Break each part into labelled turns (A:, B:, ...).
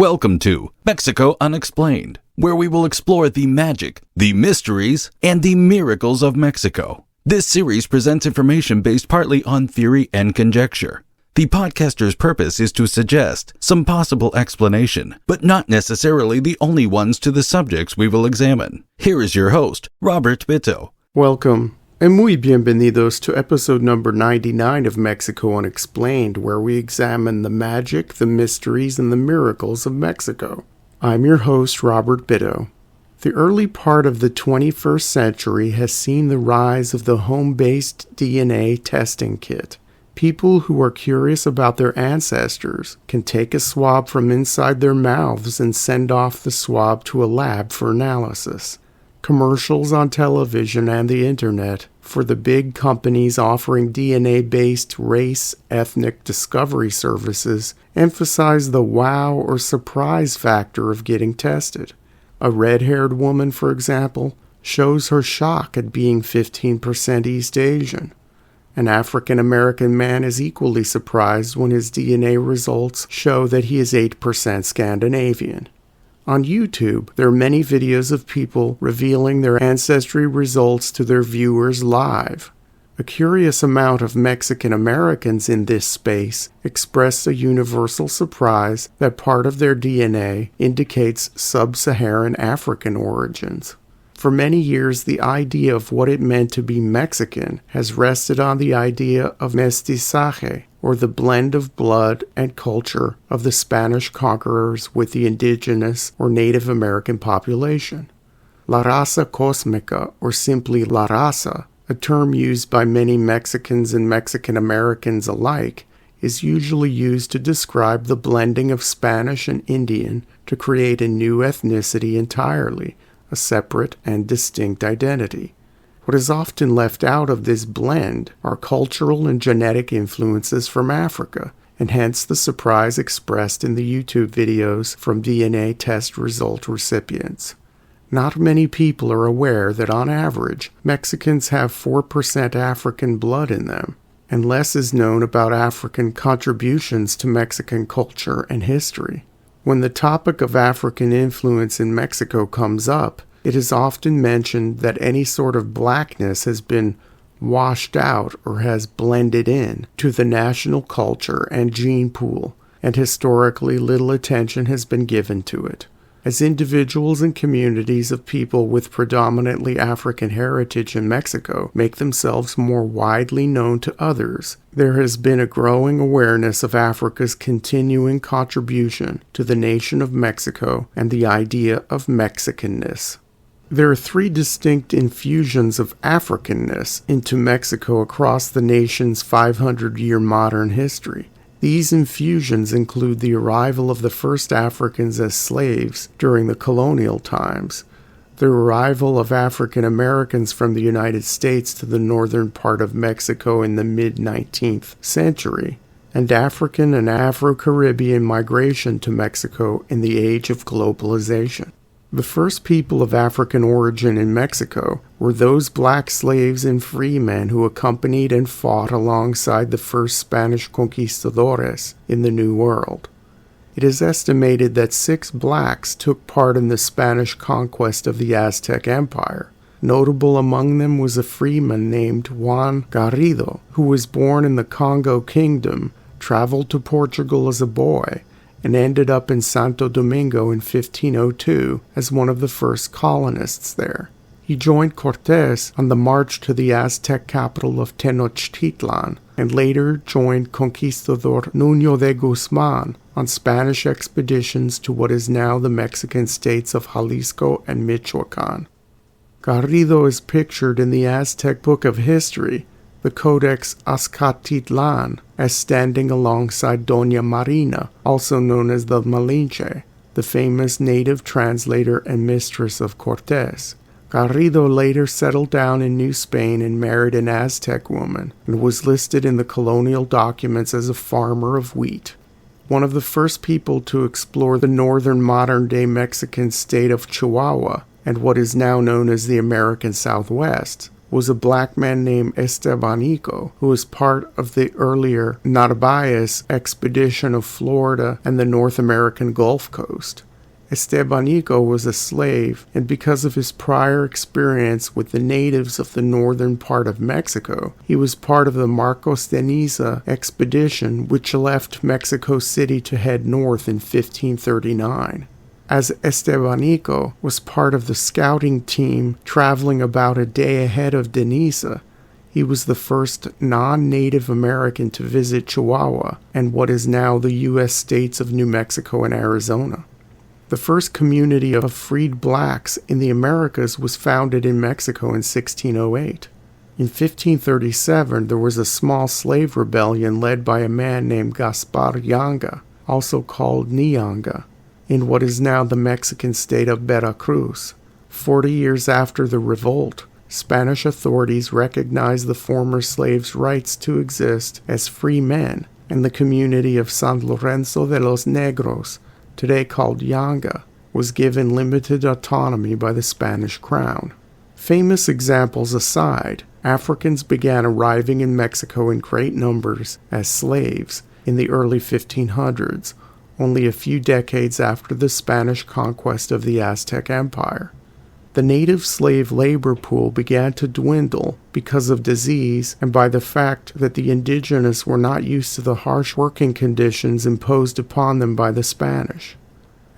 A: Welcome to Mexico Unexplained, where we will explore the magic, the mysteries, and the miracles of Mexico. This series presents information based partly on theory and conjecture. The podcaster's purpose is to suggest some possible explanation, but not necessarily the only ones to the subjects we will examine. Here is your host, Robert Bitto.
B: Welcome, and muy bienvenidos to episode number 99 of Mexico Unexplained, where we examine the magic, the mysteries, and the miracles of Mexico. I'm your host, Robert Bitto. The early part of the 21st century has seen the rise of the home-based DNA testing kit. People who are curious about their ancestors can take a swab from inside their mouths and send off the swab to a lab for analysis. Commercials on television and the internet for the big companies offering DNA-based race ethnic discovery services emphasize the wow or surprise factor of getting tested. A red-haired woman, for example, shows her shock at being 15% East Asian. An African-American man is equally surprised when his DNA results show that he is 8% Scandinavian. On YouTube, there are many videos of people revealing their ancestry results to their viewers live. A curious amount of Mexican Americans in this space express a universal surprise that part of their DNA indicates sub-Saharan African origins. For many years, the idea of what it meant to be Mexican has rested on the idea of mestizaje, or the blend of blood and culture of the Spanish conquerors with the indigenous or Native American population. La raza cósmica, or simply la raza, a term used by many Mexicans and Mexican Americans alike, is usually used to describe the blending of Spanish and Indian to create a new ethnicity entirely, a separate and distinct identity. What is often left out of this blend are cultural and genetic influences from Africa, and hence the surprise expressed in the YouTube videos from DNA test result recipients. Not many people are aware that on average, Mexicans have 4% African blood in them, and less is known about African contributions to Mexican culture and history. When the topic of African influence in Mexico comes up, it is often mentioned that any sort of blackness has been washed out or has blended in to the national culture and gene pool, and historically little attention has been given to it. As individuals and communities of people with predominantly African heritage in Mexico make themselves more widely known to others, there has been a growing awareness of Africa's continuing contribution to the nation of Mexico and the idea of Mexicanness. There are three distinct infusions of Africanness into Mexico across the nation's 500-year modern history. These infusions include the arrival of the first Africans as slaves during the colonial times, the arrival of African Americans from the United States to the northern part of Mexico in the mid-19th century, and African and Afro-Caribbean migration to Mexico in the age of globalization. The first people of African origin in Mexico were those black slaves and freemen who accompanied and fought alongside the first Spanish conquistadores in the New World. It is estimated that 6 blacks took part in the Spanish conquest of the Aztec Empire. Notable among them was a freeman named Juan Garrido, who was born in the Congo Kingdom, traveled to Portugal as a boy, and ended up in Santo Domingo in 1502 as one of the first colonists there. He joined Cortés on the march to the Aztec capital of Tenochtitlan, and later joined Conquistador Nuño de Guzmán on Spanish expeditions to what is now the Mexican states of Jalisco and Michoacán. Garrido is pictured in the Aztec Book of History, the Codex Azcatitlan, as standing alongside Doña Marina, also known as the Malinche, the famous native translator and mistress of Cortés. Garrido later settled down in New Spain and married an Aztec woman, and was listed in the colonial documents as a farmer of wheat. One of the first people to explore the northern modern-day Mexican state of Chihuahua, and what is now known as the American Southwest, was a black man named Estebanico, who was part of the earlier Narvaez expedition of Florida and the North American Gulf Coast. Estebanico was a slave, and because of his prior experience with the natives of the northern part of Mexico, he was part of the Marcos de Niza expedition, which left Mexico City to head north in 1539. As Estebanico was part of the scouting team traveling about a day ahead of de Niza, he was the first non-Native American to visit Chihuahua and what is now the U.S. states of New Mexico and Arizona. The first community of freed blacks in the Americas was founded in Mexico in 1608. In 1537, there was a small slave rebellion led by a man named Gaspar Yanga, also called Nianga, in what is now the Mexican state of Veracruz. 40 years after the revolt, Spanish authorities recognized the former slaves' rights to exist as free men, and the community of San Lorenzo de los Negros, today called Yanga, was given limited autonomy by the Spanish crown. Famous examples aside, Africans began arriving in Mexico in great numbers as slaves in the early 1500s, only a few decades after the Spanish conquest of the Aztec Empire. The native slave labor pool began to dwindle because of disease and by the fact that the indigenous were not used to the harsh working conditions imposed upon them by the Spanish.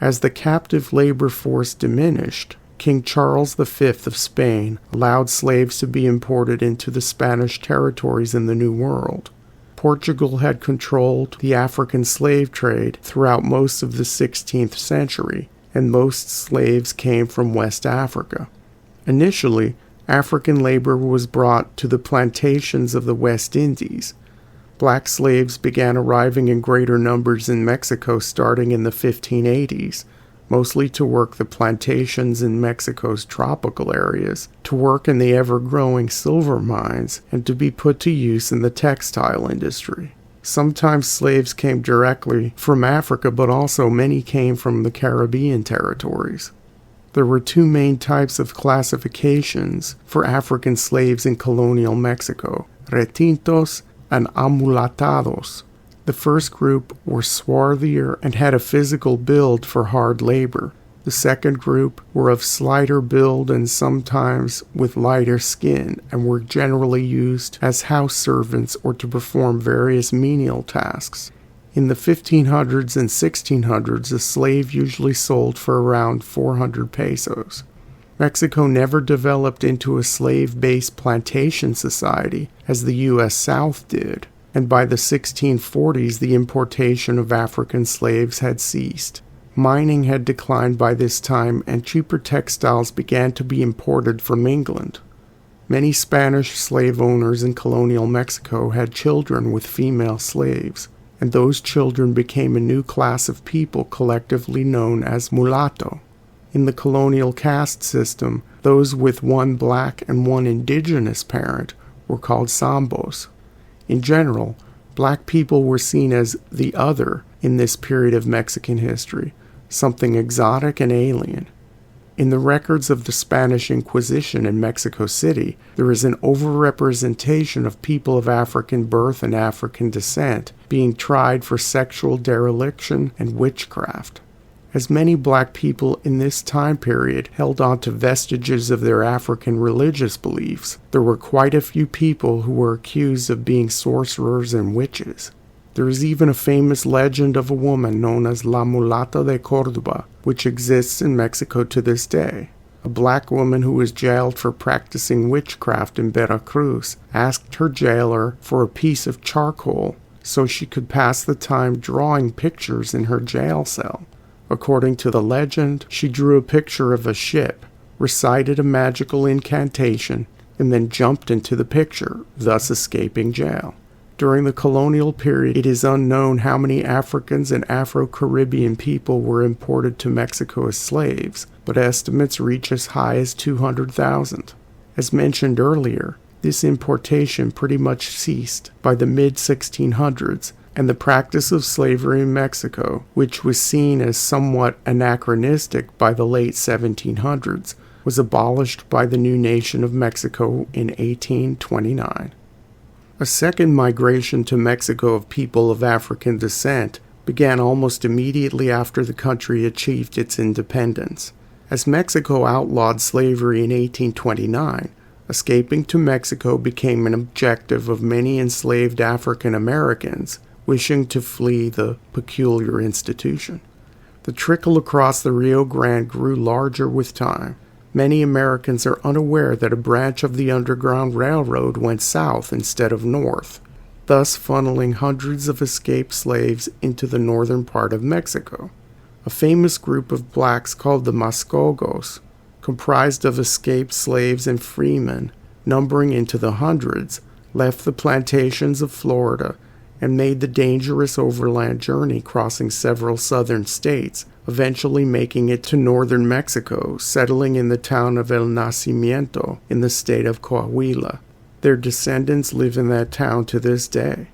B: As the captive labor force diminished, King Charles V of Spain allowed slaves to be imported into the Spanish territories in the New World. Portugal had controlled the African slave trade throughout most of the 16th century, and most slaves came from West Africa. Initially, African labor was brought to the plantations of the West Indies. Black slaves began arriving in greater numbers in Mexico starting in the 1580s, mostly to work the plantations in Mexico's tropical areas, to work in the ever-growing silver mines, and to be put to use in the textile industry. Sometimes slaves came directly from Africa, but also many came from the Caribbean territories. There were two main types of classifications for African slaves in colonial Mexico, retintos and amulatados. The first group were swarthier and had a physical build for hard labor. The second group were of slighter build and sometimes with lighter skin, and were generally used as house servants or to perform various menial tasks. In the 1500s and 1600s, a slave usually sold for around 400 pesos. Mexico never developed into a slave-based plantation society as the U.S. South did, and by the 1640s the importation of African slaves had ceased. Mining had declined by this time, and cheaper textiles began to be imported from England. Many Spanish slave owners in colonial Mexico had children with female slaves, and those children became a new class of people collectively known as mulatto. In the colonial caste system, those with one black and one indigenous parent were called sambos. In general, black people were seen as the other in this period of Mexican history, something exotic and alien. In the records of the Spanish Inquisition in Mexico City, there is an overrepresentation of people of African birth and African descent being tried for sexual dereliction and witchcraft. As many black people in this time period held on to vestiges of their African religious beliefs, there were quite a few people who were accused of being sorcerers and witches. There is even a famous legend of a woman known as La Mulata de Córdoba, which exists in Mexico to this day. A black woman who was jailed for practicing witchcraft in Veracruz asked her jailer for a piece of charcoal so she could pass the time drawing pictures in her jail cell. According to the legend, she drew a picture of a ship, recited a magical incantation, and then jumped into the picture, thus escaping jail. During the colonial period, it is unknown how many Africans and Afro-Caribbean people were imported to Mexico as slaves, but estimates reach as high as 200,000. As mentioned earlier, this importation pretty much ceased by the mid-1600s, and the practice of slavery in Mexico, which was seen as somewhat anachronistic by the late 1700s, was abolished by the new nation of Mexico in 1829. A second migration to Mexico of people of African descent began almost immediately after the country achieved its independence. As Mexico outlawed slavery in 1829, escaping to Mexico became an objective of many enslaved African Americans wishing to flee the peculiar institution. The trickle across the Rio Grande grew larger with time. Many Americans are unaware that a branch of the Underground Railroad went south instead of north, thus funneling hundreds of escaped slaves into the northern part of Mexico. A famous group of blacks called the Mascogos, comprised of escaped slaves and freemen, numbering into the hundreds, left the plantations of Florida and made the dangerous overland journey crossing several southern states, eventually making it to northern Mexico, settling in the town of El Nacimiento in the state of Coahuila. Their descendants live in that town to this day.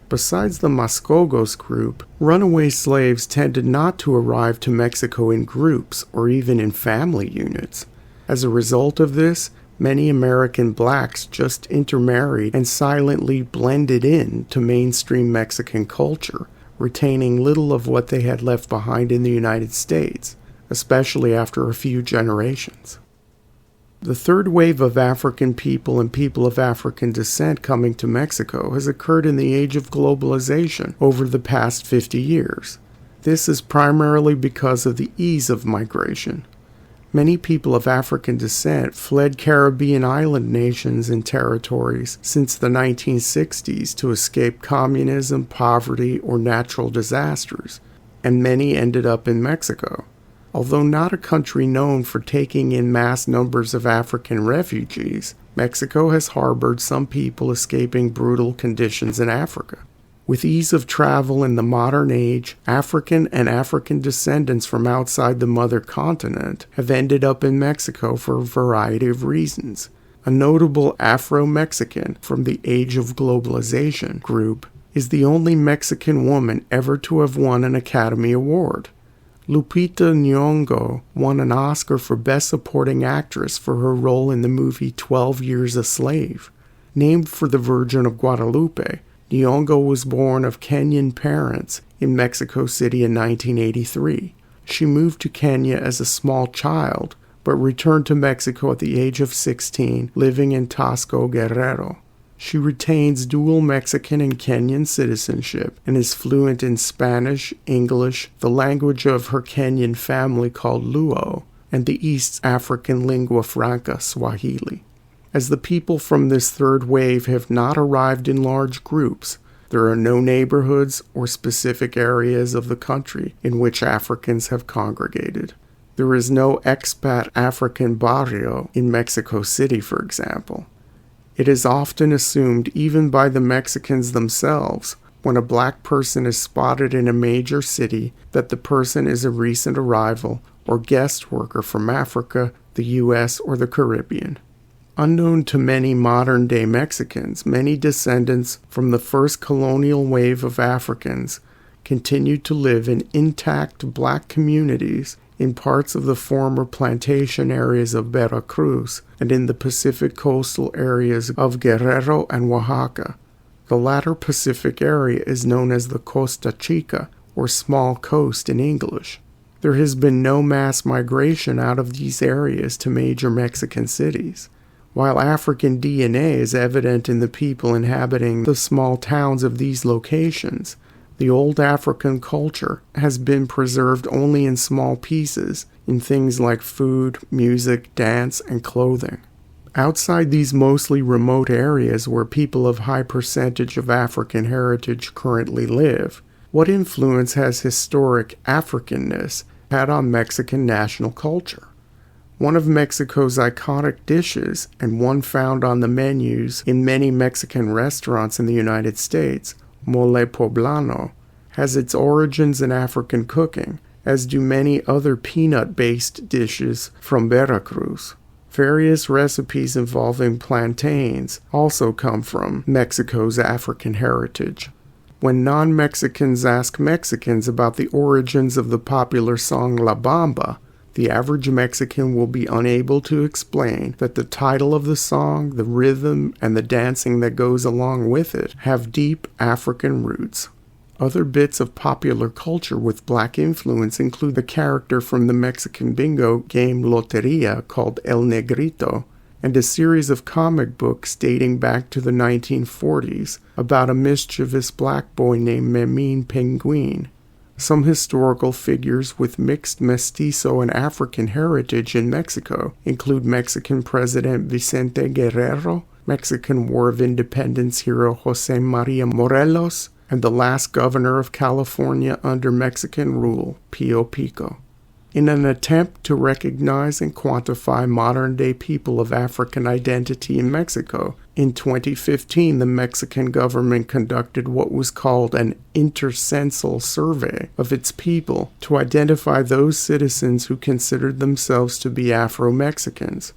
B: Besides the Mascogos group, runaway slaves tended not to arrive to Mexico in groups or even in family units. As a result of this, many American blacks just intermarried and silently blended in to mainstream Mexican culture, retaining little of what they had left behind in the United States, especially after a few generations. The third wave of African people and people of African descent coming to Mexico has occurred in the age of globalization over the past 50 years. This is primarily because of the ease of migration. Many people of African descent fled Caribbean island nations and territories since the 1960s to escape communism, poverty, or natural disasters, and many ended up in Mexico. Although not a country known for taking in mass numbers of African refugees, Mexico has harbored some people escaping brutal conditions in Africa. With ease of travel in the modern age, African and African descendants from outside the mother continent have ended up in Mexico for a variety of reasons. A notable Afro-Mexican from the Age of Globalization group is the only Mexican woman ever to have won an Academy Award. Lupita Nyong'o won an Oscar for Best Supporting Actress for her role in the movie 12 Years a Slave. Named for the Virgin of Guadalupe, Nyong'o was born of Kenyan parents in Mexico City in 1983. She moved to Kenya as a small child, but returned to Mexico at the age of 16, living in Tasco, Guerrero. She retains dual Mexican and Kenyan citizenship and is fluent in Spanish, English, the language of her Kenyan family called Luo, and the East African lingua franca, Swahili. As the people from this third wave have not arrived in large groups, there are no neighborhoods or specific areas of the country in which Africans have congregated. There is no expat African barrio in Mexico City, for example. It is often assumed, even by the Mexicans themselves, when a black person is spotted in a major city, that the person is a recent arrival or guest worker from Africa, the U.S., or the Caribbean. Unknown to many modern-day Mexicans, many descendants from the first colonial wave of Africans continue to live in intact black communities in parts of the former plantation areas of Veracruz and in the Pacific coastal areas of Guerrero and Oaxaca. The latter Pacific area is known as the Costa Chica, or Small Coast in English. There has been no mass migration out of these areas to major Mexican cities. While African DNA is evident in the people inhabiting the small towns of these locations, the old African culture has been preserved only in small pieces in things like food, music, dance, and clothing. Outside these mostly remote areas where people of high percentage of African heritage currently live, what influence has historic Africanness had on Mexican national culture? One of Mexico's iconic dishes, and one found on the menus in many Mexican restaurants in the United States, mole poblano, has its origins in African cooking, as do many other peanut-based dishes from Veracruz. Various recipes involving plantains also come from Mexico's African heritage. When non-Mexicans ask Mexicans about the origins of the popular song La Bamba, The average Mexican will be unable to explain that the title of the song, the rhythm, and the dancing that goes along with it have deep African roots. Other bits of popular culture with black influence include the character from the Mexican bingo game Loteria called El Negrito, and a series of comic books dating back to the 1940s about a mischievous black boy named Memín Penguin. Some historical figures with mixed mestizo and African heritage in Mexico include Mexican President Vicente Guerrero, Mexican War of Independence hero José María Morelos, and the last governor of California under Mexican rule, Pío Pico. In an attempt to recognize and quantify modern-day people of African identity in Mexico, in 2015 the Mexican government conducted what was called an intercensal survey of its people to identify those citizens who considered themselves to be Afro-Mexicans.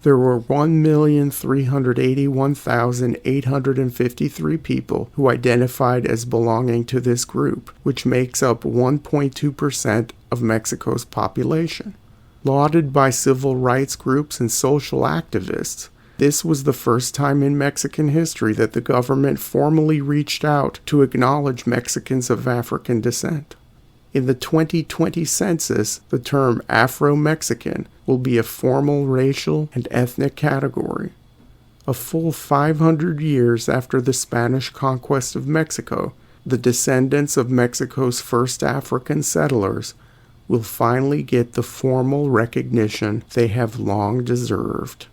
B: There were 1,381,853 people who identified as belonging to this group, which makes up 1.2% of Mexico's population. Lauded by civil rights groups and social activists, this was the first time in Mexican history that the government formally reached out to acknowledge Mexicans of African descent. In the 2020 census, the term Afro-Mexican will be a formal racial and ethnic category. A full 500 years after the Spanish conquest of Mexico, the descendants of Mexico's first African settlers will finally get the formal recognition they have long deserved.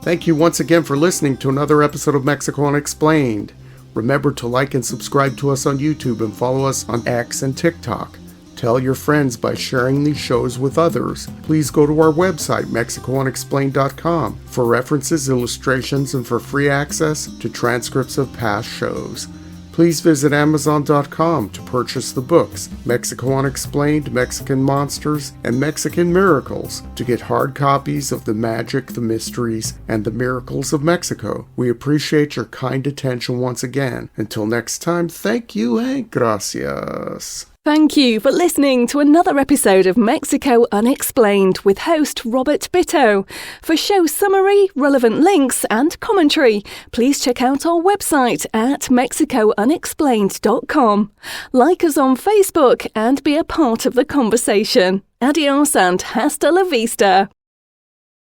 B: Thank you once again for listening to another episode of Mexico Unexplained. Remember to like and subscribe to us on YouTube and follow us on X and TikTok. Tell your friends by sharing these shows with others. Please go to our website, MexicoUnexplained.com, for references, illustrations, and for free access to transcripts of past shows. Please visit Amazon.com to purchase the books Mexico Unexplained, Mexican Monsters, and Mexican Miracles to get hard copies of the magic, the mysteries, and the miracles of Mexico. We appreciate your kind attention once again. Until next time, thank you and gracias.
C: Thank you for listening to another episode of Mexico Unexplained with host Robert Bitto. For show summary, relevant links and commentary, please check out our website at mexicounexplained.com. Like us on Facebook and be a part of the conversation. Adios and hasta la vista.